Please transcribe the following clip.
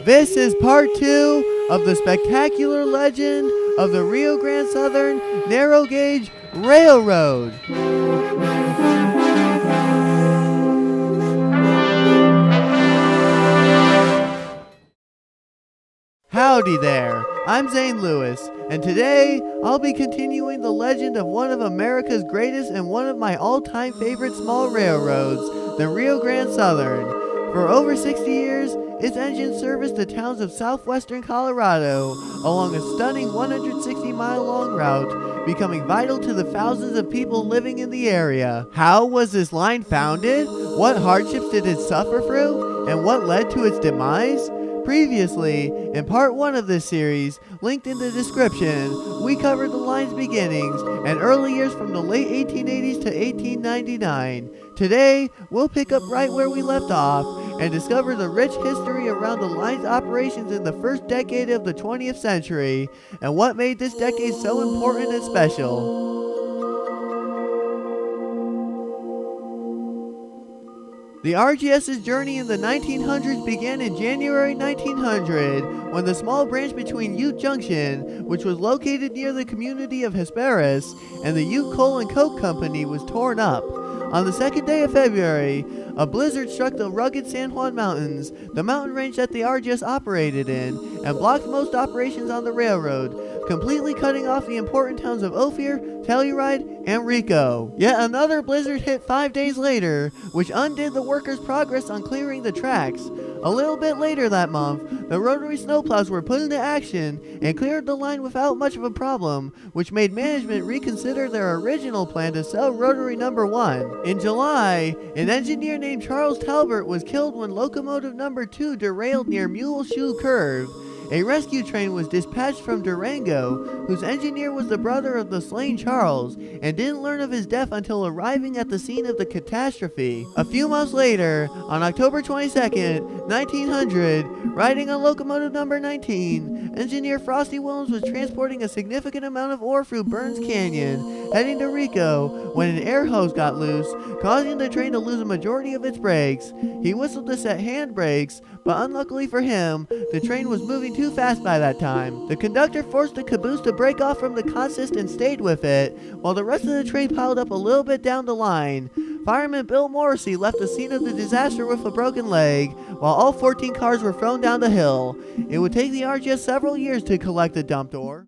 This is part 2 of the spectacular legend of the Rio Grande Southern narrow gauge railroad. Howdy there, I'm Zane Lewis, and today I'll be continuing the legend of one of America's greatest and one of my all-time favorite small railroads, the Rio Grande Southern. For over 60 years, its engines serviced the towns of southwestern Colorado along a stunning 160-mile-long route, becoming vital to the thousands of people living in the area. How was this line founded? What hardships did it suffer through? And what led to its demise? Previously, in part 1 of this series, linked in the description, we covered the line's beginnings and early years from the late 1880s to 1899. Today, we'll pick up right where we left off and discover the rich history around the line's operations in the first decade of the 20th century and what made this decade so important and special. The RGS's journey in the 1900s began in January 1900 when the small branch between Ute Junction, which was located near the community of Hesperus, and the Ute Coal and Coke Company was torn up. On the second day of February, a blizzard struck the rugged San Juan Mountains, the mountain range that the RGS operated in, and blocked most operations on the railroad, completely cutting off the important towns of Ophir, Telluride, and Rico. Yet another blizzard hit 5 days later, which undid the workers' progress on clearing the tracks. A little bit later that month, the rotary snowplows were put into action and cleared the line without much of a problem, which made management reconsider their original plan to sell rotary number 1. In July, an engineer named Charles Talbert was killed when locomotive number 2 derailed near Mule Shoe Curve. A rescue train was dispatched from Durango, whose engineer was the brother of the slain Charles, and didn't learn of his death until arriving at the scene of the catastrophe. A few months later, on October 22nd, 1900, riding on locomotive number 19, engineer Frosty Williams was transporting a significant amount of ore through Burns Canyon, heading to Rico, when an air hose got loose, causing the train to lose a majority of its brakes. He whistled to set hand brakes, but unluckily for him, the train was moving too fast by that time. The conductor forced the caboose to break off from the consist and stayed with it, while the rest of the train piled up a little bit down the line. Fireman Bill Morrissey left the scene of the disaster with a broken leg, while all 14 cars were thrown down the hill. It would take the RGS several years to collect the dumped ore.